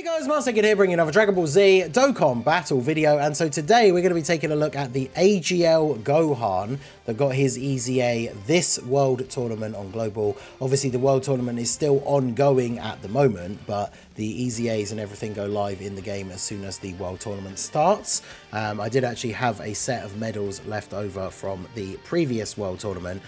Guys, Master here bringing another Dragon Ball Z Dokkan battle video, and so today we're going to be taking a look at the AGL Gohan that got his EZA this World Tournament on Global. Obviously the World Tournament is still ongoing at the moment, but the EZAs and everything go live in the game as soon as the World Tournament starts. I did actually have a set of medals left over from the previous World Tournament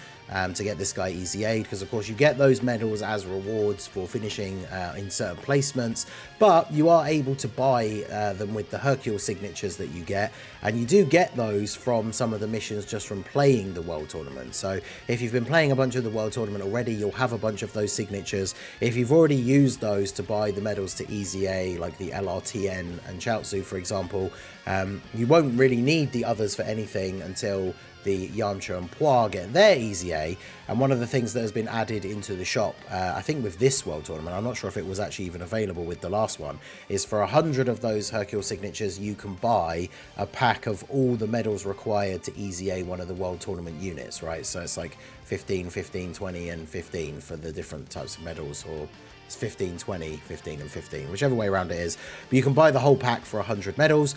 to get this guy EZA'd, because of course you get those medals as rewards for finishing in certain placements, but you are able to buy them with the Hercule signatures that you get, and you do get those from some of the missions just from playing the World Tournament. So if you've been playing a bunch of the World Tournament already, you'll have a bunch of those signatures. If you've already used those to buy the medals to EZA, like the LRTN and Chaozu for example, you won't really need the others for anything until the Yamcha and Poir get their EZA. And one of the things that has been added into the shop, I think with this World Tournament, I'm not sure if it was actually even available with the last one, is for 100 of those Hercule signatures you can buy a pack of all the medals required to EZA one of the World Tournament units, right? So it's like 15, 15, 20 and 15 for the different types of medals, or it's 15, 20, 15 and 15, whichever way around it is. But you can buy the whole pack for 100 medals,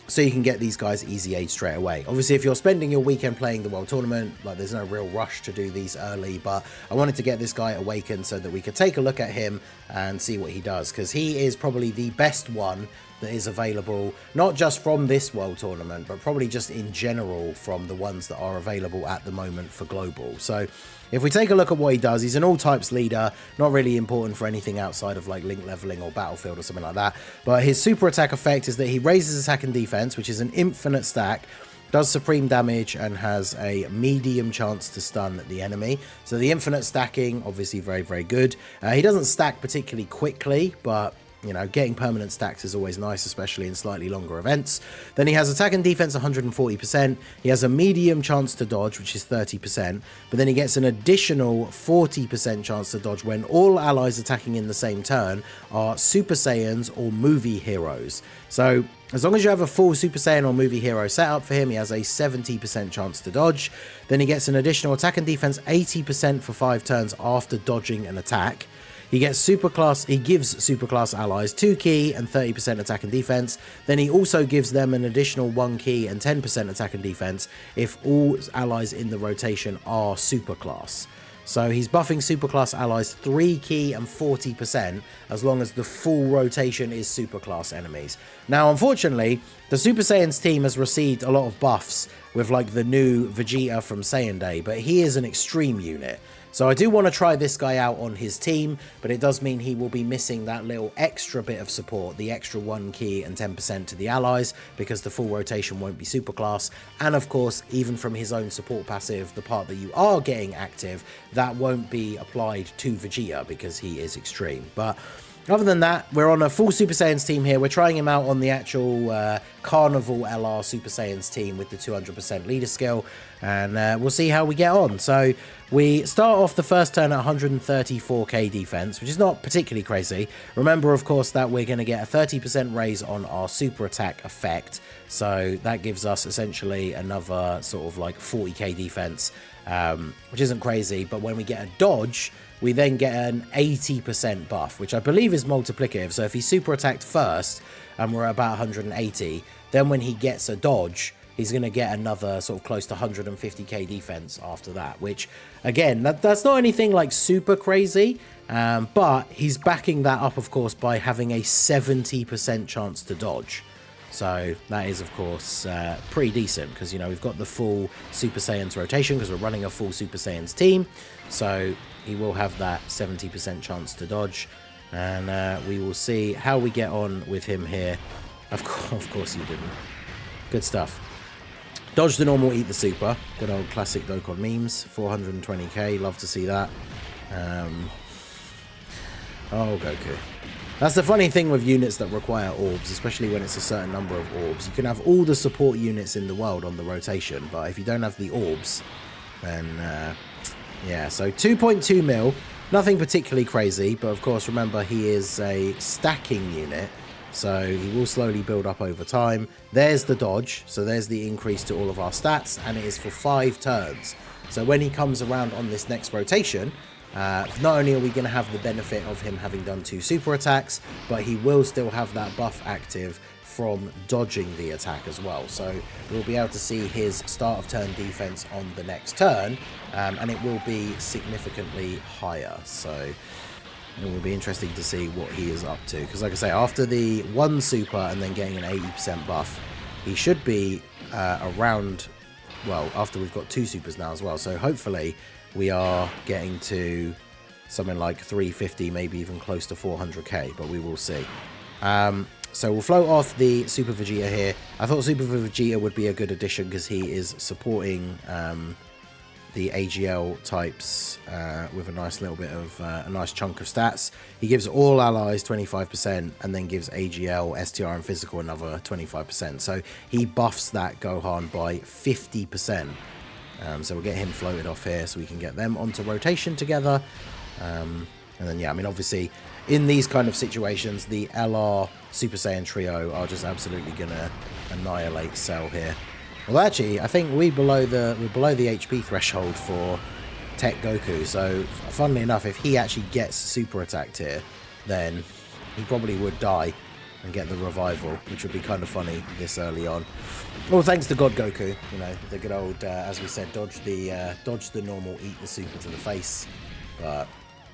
so you can get these guys EZA'd straight away. Obviously, if you're spending your weekend playing the World Tournament, like, there's no real rush to do these early, but I wanted to get this guy awakened so that we could take a look at him and see what he does, because he is probably the best one that is available, not just from this World Tournament, but probably just in general from the ones that are available at the moment for Global. So if we take a look at what he does, he's an all types leader, not really important for anything outside of like link leveling or battlefield or something like that. But his super attack effect is that he raises attack and defense, which is an infinite stack, does supreme damage, and has a medium chance to stun the enemy. So the infinite stacking, obviously very, very good. He doesn't stack particularly quickly, but you know, getting permanent stacks is always nice, especially in slightly longer events. Then he has attack and defense 140%. He has a medium chance to dodge, which is 30%. But then he gets an additional 40% chance to dodge when all allies attacking in the same turn are Super Saiyans or movie heroes. So as long as you have a full Super Saiyan or movie hero set up for him, he has a 70% chance to dodge. Then he gets an additional attack and defense 80% for 5 turns after dodging an attack. He gives superclass allies 2 ki and 30% attack and defense. Then he also gives them an additional 1 ki and 10% attack and defense if all allies in the rotation are superclass. So he's buffing superclass allies 3 ki and 40% as long as the full rotation is superclass enemies. Now, unfortunately, the Super Saiyans team has received a lot of buffs with like the new Vegeta from Saiyan Day, but he is an extreme unit. So I do want to try this guy out on his team, but it does mean he will be missing that little extra bit of support, the extra 1 ki and 10% to the allies, because the full rotation won't be superclass. And of course, even from his own support passive, the part that you are getting active, that won't be applied to Vegeta because he is extreme. But other than that, we're on a full Super Saiyans team here. We're trying him out on the actual Carnival LR Super Saiyans team with the 200% leader skill, and we'll see how we get on. So we start off the first turn at 134k defense, which is not particularly crazy. Remember, of course, that we're going to get a 30% raise on our super attack effect, so that gives us essentially another sort of like 40k defense, which isn't crazy. But when we get a dodge, we then get an 80% buff, which I believe is multiplicative. So if he super attacked first and we're at about 180, then when he gets a dodge, he's going to get another sort of close to 150k defense after that, which again, that's not anything like super crazy, but he's backing that up, of course, by having a 70% chance to dodge. So that is, of course, pretty decent, because, you know, we've got the full Super Saiyans rotation because we're running a full Super Saiyans team. So he will have that 70% chance to dodge, and we will see how we get on with him here. Of course you didn't. Good stuff. Dodge the normal, eat the super. Good old classic Dokkan memes. 420k, love to see that. Oh, Goku. That's the funny thing with units that require orbs, especially when it's a certain number of orbs. You can have all the support units in the world on the rotation, but if you don't have the orbs, then yeah. So 2.2 mil, nothing particularly crazy, but of course remember he is a stacking unit, so he will slowly build up over time. There's the dodge, so there's the increase to all of our stats, and it is for 5 turns. So when he comes around on this next rotation, Not only are we going to have the benefit of him having done 2 super attacks, but he will still have that buff active from dodging the attack as well. So we'll be able to see his start of turn defense on the next turn, and it will be significantly higher. So it will be interesting to see what he is up to, because like I say, after the 1 super and then getting an 80% buff, he should be around, well, after we've got 2 supers now as well. So hopefully we are getting to something like 350, maybe even close to 400k, but we will see. So we'll float off the Super Vegeta here. I thought Super Vegeta would be a good addition because he is supporting the AGL types with a nice little bit of a nice chunk of stats. He gives all allies 25% and then gives AGL, STR and physical another 25%. So he buffs that Gohan by 50%. So we'll get him floated off here so we can get them onto rotation together. And then, yeah, I mean, obviously, in these kind of situations, the LR Super Saiyan trio are just absolutely going to annihilate Cell here. Well, actually, I think we're below the HP threshold for Tech Goku. So, funnily enough, if he actually gets super attacked here, then he probably would die and get the revival, which would be kind of funny this early on. Well, thanks to God Goku, you know, the good old, as we said, dodge the normal, eat the super to the face. But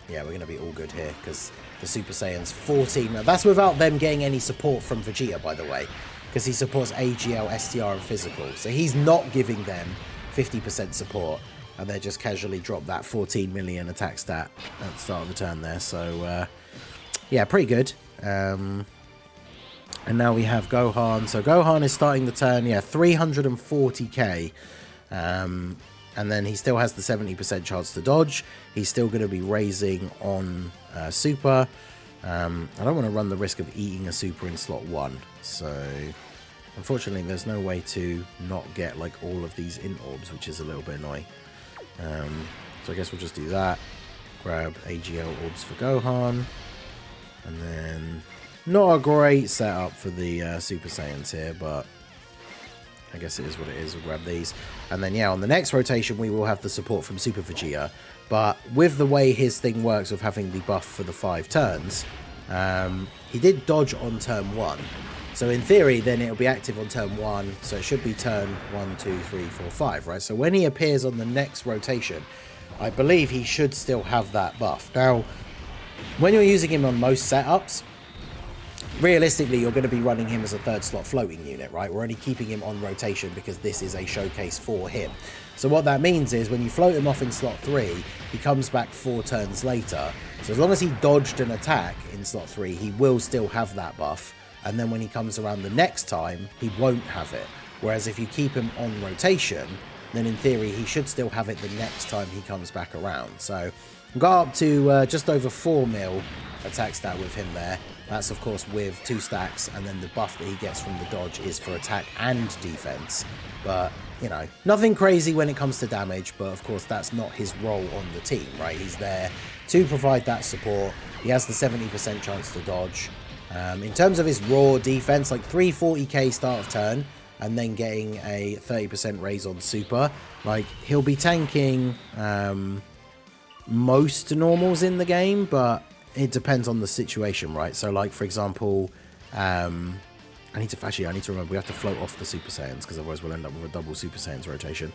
yeah, we're going to be all good here because the Super Saiyan's 14. Now, that's without them getting any support from Vegeta, by the way, because he supports AGL, STR, and physical. So he's not giving them 50% support, and they just casually drop that 14 million attack stat at the start of the turn there. So, yeah, pretty good. And now we have Gohan. So Gohan is starting the turn, yeah, 340k. And then he still has the 70% chance to dodge. He's still going to be raising on super. I don't want to run the risk of eating a super in slot 1. So unfortunately, there's no way to not get like all of these int orbs, which is a little bit annoying. So I guess we'll just do that. Grab AGL orbs for Gohan. And then not a great setup for the Super Saiyans here, but I guess it is what it is. We'll grab these. And then, yeah, on the next rotation, we will have the support from Super Vegeta. But with the way his thing works of having the buff for the 5 turns, he did dodge on turn 1. So in theory, then it'll be active on turn 1. So it should be turn 1, 2, 3, 4, 5, right? So when he appears on the next rotation, I believe he should still have that buff. Now, when you're using him on most setups, realistically, you're going to be running him as a 3rd slot floating unit, right? We're only keeping him on rotation because this is a showcase for him. So what that means is when you float him off in slot 3, he comes back 4 turns later. So as long as he dodged an attack in slot 3, he will still have that buff. And then when he comes around the next time, he won't have it. Whereas if you keep him on rotation, then in theory, he should still have it the next time he comes back around. So got up to just over 4 mil attack stat with him there. That's, of course, with 2 stacks, and then the buff that he gets from the dodge is for attack and defense. But, you know, nothing crazy when it comes to damage, but, of course, that's not his role on the team, right? He's there to provide that support. He has the 70% chance to dodge. In terms of his raw defense, like 340k start of turn, and then getting a 30% raise on super, like, he'll be tanking most normals in the game, but it depends on the situation, right? So, like, for example, I need to remember we have to float off the Super Saiyans because otherwise we'll end up with a double Super Saiyans rotation.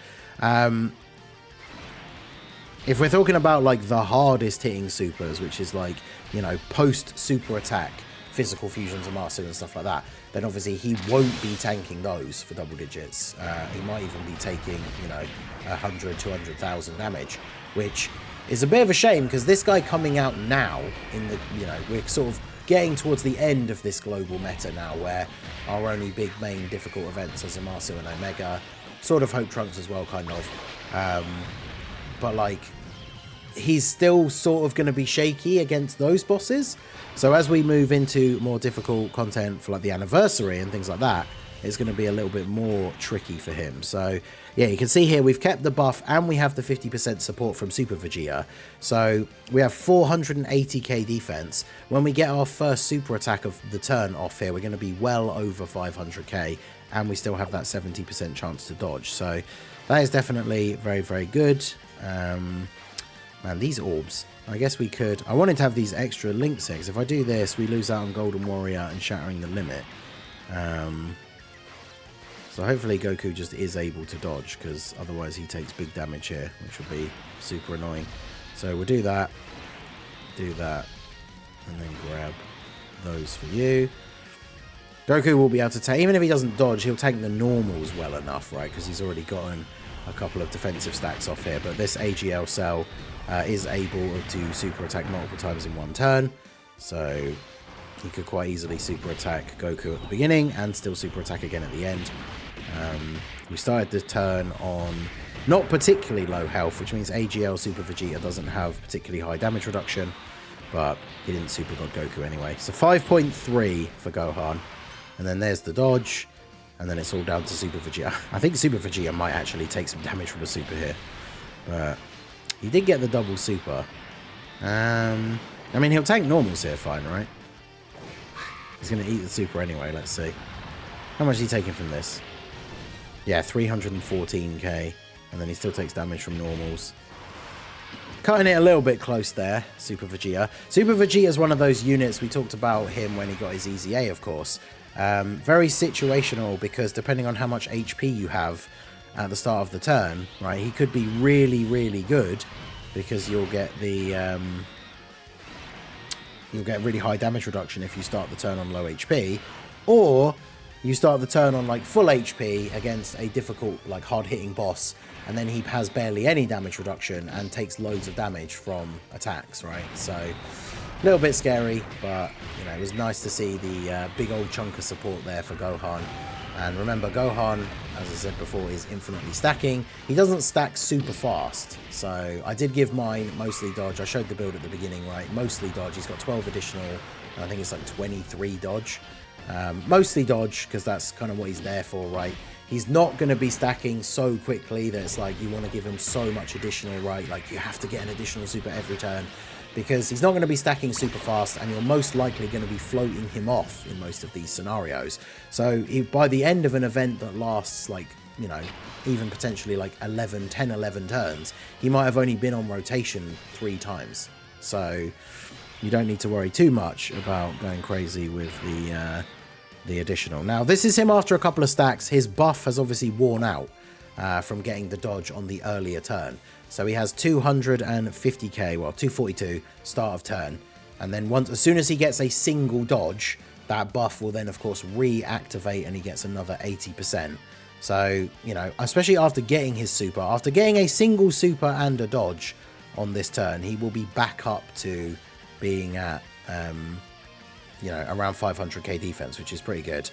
If we're talking about, like, the hardest hitting supers, which is, like, you know, post-super attack, physical fusions and master and stuff like that, then obviously he won't be tanking those for double digits. He might even be taking, you know, 100, 200,000 damage, which is a bit of a shame because this guy coming out now in the, you know, we're sort of getting towards the end of this global meta now where our only big main difficult events are Zamasu and Omega, sort of Hope Trunks as well, kind of. But like, he's still sort of going to be shaky against those bosses. So as we move into more difficult content for like the anniversary and things like that, it's going to be a little bit more tricky for him. So yeah, you can see here we've kept the buff and we have the 50% support from Super Vegeta. So we have 480k defense. When we get our first super attack of the turn off here, we're going to be well over 500k, and we still have that 70% chance to dodge. So that is definitely very, very good. Man, these orbs. I guess we could... I wanted to have these extra links here, because if I do this, we lose out on Golden Warrior and Shattering the Limit. So hopefully Goku just is able to dodge, because otherwise he takes big damage here, which would be super annoying. So we'll do that, and then grab those for you. Goku will be able to take, even if he doesn't dodge, he'll take the normals well enough, right? Because he's already gotten a couple of defensive stacks off here. But this AGL cell is able to super attack multiple times in one turn. So he could quite easily super attack Goku at the beginning and still super attack again at the end. We started the turn on not particularly low health, which means AGL Super Vegeta doesn't have particularly high damage reduction, but he didn't Super God Goku anyway. So 5.3 for Gohan, and then there's the dodge, and then it's all down to Super Vegeta. I think Super Vegeta might actually take some damage from the super here, but he did get the double super. I mean, he'll tank normals here fine, right? He's going to eat the super anyway, let's see. How much is he taking from this? Yeah, 314k, and then he still takes damage from normals. Cutting it a little bit close there, Super Vegeta. Super Vegeta is one of those units, we talked about him when he got his EZA, of course. Very situational, because depending on how much HP you have at the start of the turn, right, he could be really, really good, because you'll get the... you'll get really high damage reduction if you start the turn on low HP, or you start the turn on like full HP against a difficult, like hard-hitting boss, and then he has barely any damage reduction and takes loads of damage from attacks, right? So a little bit scary, but you know, it was nice to see the big old chunk of support there for Gohan. And remember, Gohan, as I said before, is infinitely stacking. He doesn't stack super fast, so I did give mine mostly dodge. I showed the build at the beginning, right? Mostly dodge. He's got 12 additional, and I think it's like 23 dodge. Mostly dodge, because that's kind of what he's there for, right? He's not going to be stacking so quickly that it's like you want to give him so much additional, right? Like you have to get an additional super every turn, because he's not going to be stacking super fast, and you're most likely going to be floating him off in most of these scenarios. So by the end of an event that lasts like, you know, even potentially like 10, 11 turns, he might have only been on rotation 3 times. So you don't need to worry too much about going crazy with the additional. Now, this is him after a couple of stacks. His buff has obviously worn out from getting the dodge on the earlier turn. So he has 250k, well, 242 start of turn. And then as soon as he gets a single dodge, that buff will then, of course, reactivate, and he gets another 80%. So, you know, especially after getting his super, after getting a single super and a dodge on this turn, he will be back up to being at, you know, around 500k defense, which is pretty good.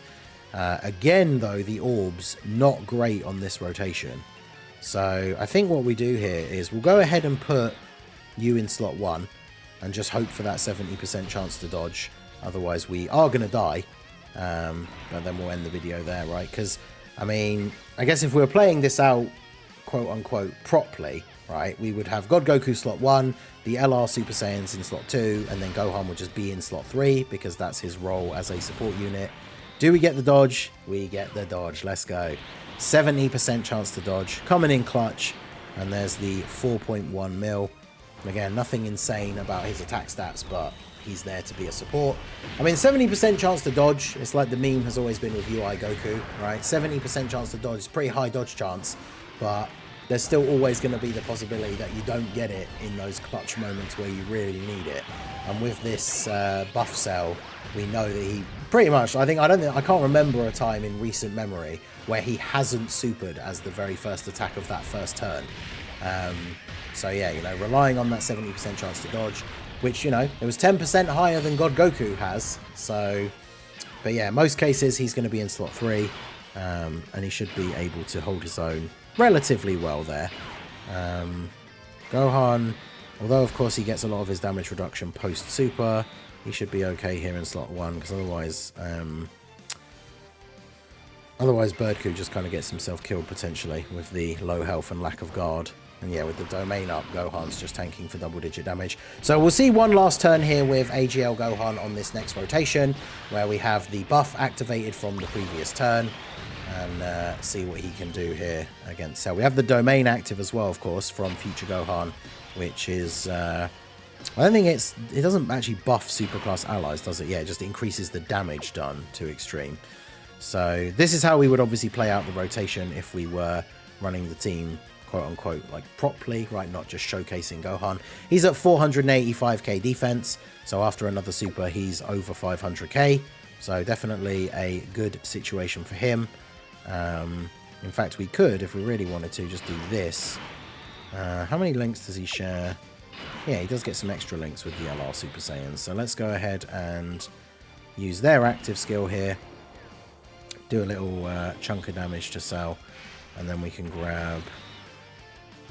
Again, though, the orbs, not great on this rotation. So I think what we do here is we'll go ahead and put you in slot 1 and just hope for that 70% chance to dodge. Otherwise, we are going to die. But then we'll end the video there, right? Because, I mean, I guess if we were playing this out, quote-unquote, properly, right, we would have God Goku slot 1, the LR Super Saiyans in slot 2, and then Gohan would just be in slot 3, because that's his role as a support unit. Do we get the dodge? We get the dodge. Let's go. 70% chance to dodge. Coming in clutch. And there's the 4.1 mil. Again, nothing insane about his attack stats, but he's there to be a support. I mean, 70% chance to dodge. It's like the meme has always been with UI Goku, right? 70% chance to dodge is pretty high dodge chance, but there's still always going to be the possibility that you don't get it in those clutch moments where you really need it. And with this buff cell, we know that he pretty much, I can't remember a time in recent memory where he hasn't supered as the very first attack of that first turn. So yeah, you know, relying on that 70% chance to dodge, which, you know, it was 10% higher than God Goku has. So, but yeah, most cases he's going to be in slot 3, and he should be able to hold his own relatively well there. Gohan, although of course he gets a lot of his damage reduction post super, he should be okay here in slot 1, because otherwise Birdku just kind of gets himself killed potentially with the low health and lack of guard. And yeah, with the domain up, Gohan's just tanking for double-digit damage. So we'll see one last turn here with AGL Gohan on this next rotation, where we have the buff activated from the previous turn. and see what he can do here against Cell. We have the domain active as well, of course, from Future Gohan, which is... I don't think it doesn't actually buff superclass allies, does it? Yeah, it just increases the damage done to extreme. So this is how we would obviously play out the rotation if we were running the team, quote unquote, like properly, right? Not just showcasing Gohan. He's at 485k defense. So after another super, he's over 500k. So definitely a good situation for him. In fact, we could, if we really wanted to, just do this. How many links does he share? Yeah, he does get some extra links with the LR Super Saiyans. So let's go ahead and use their active skill here. Do a little chunk of damage to Cell. And then we can grab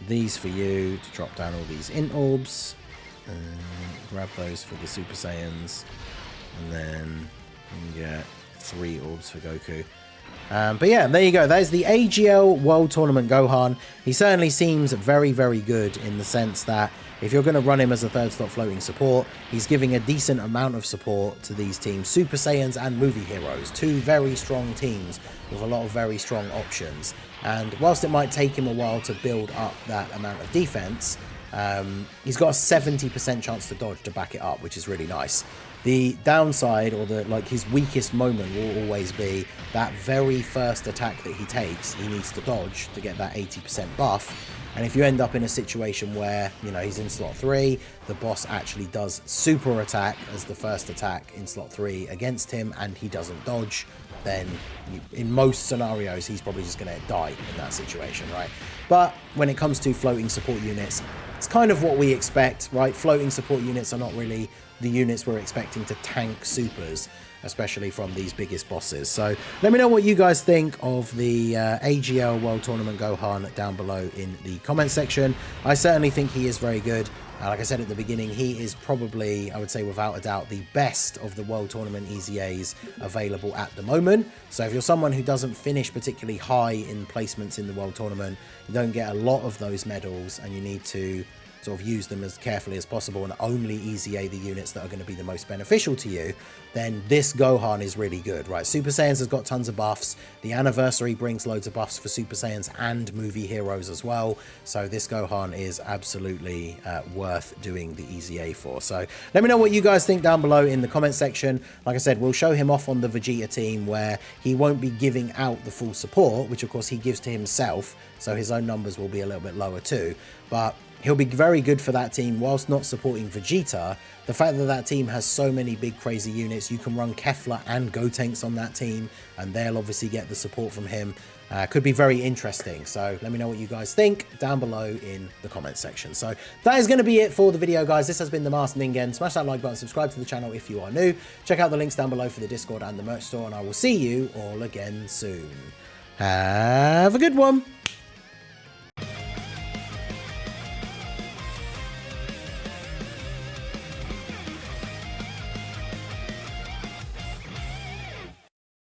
these for you to drop down all these int orbs. Grab those for the Super Saiyans. And then we can get 3 orbs for Goku. But yeah, there you go. That is the AGL World Tournament Gohan. He certainly seems very, very good in the sense that if you're going to run him as a third slot floating support, he's giving a decent amount of support to these teams, Super Saiyans and Movie Heroes, 2 very strong teams with a lot of very strong options. And whilst it might take him a while to build up that amount of defense, he's got a 70% chance to dodge to back it up, which is really nice. The downside, or his weakest moment, will always be that very first attack that he takes. He needs to dodge to get that 80% buff. And if you end up in a situation where, you know, he's in slot 3, the boss actually does super attack as the first attack in slot 3 against him, and he doesn't dodge, then in most scenarios, he's probably just going to die in that situation, right? But when it comes to floating support units, it's kind of what we expect, right? Floating support units are not really the units we're expecting to tank supers, especially from these biggest bosses. So let me know what you guys think of the AGL World Tournament Gohan down below in the comment section. I certainly think he is very good. Like I said at the beginning, he is probably, I would say without a doubt, the best of the World Tournament EZAs available at the moment. So if you're someone who doesn't finish particularly high in placements in the World Tournament, you don't get a lot of those medals, and you need to sort of use them as carefully as possible and only EZA the units that are going to be the most beneficial to you, then this Gohan is really good, right? Super Saiyans has got tons of buffs. The anniversary brings loads of buffs for Super Saiyans and Movie Heroes as well. So this Gohan is absolutely worth doing the EZA for. So let me know what you guys think down below in the comment section. Like I said, we'll show him off on the Vegeta team where he won't be giving out the full support, which of course he gives to himself. So his own numbers will be a little bit lower too. But he'll be very good for that team whilst not supporting Vegeta. The fact that that team has so many big crazy units, you can run Kefla and Gotenks on that team, and they'll obviously get the support from him. Could be very interesting. So let me know what you guys think down below in the comments section. So that is going to be it for the video, guys. This has been the Masked Ningen. Smash that like button, subscribe to the channel if you are new. Check out the links down below for the Discord and the merch store, and I will see you all again soon. Have a good one.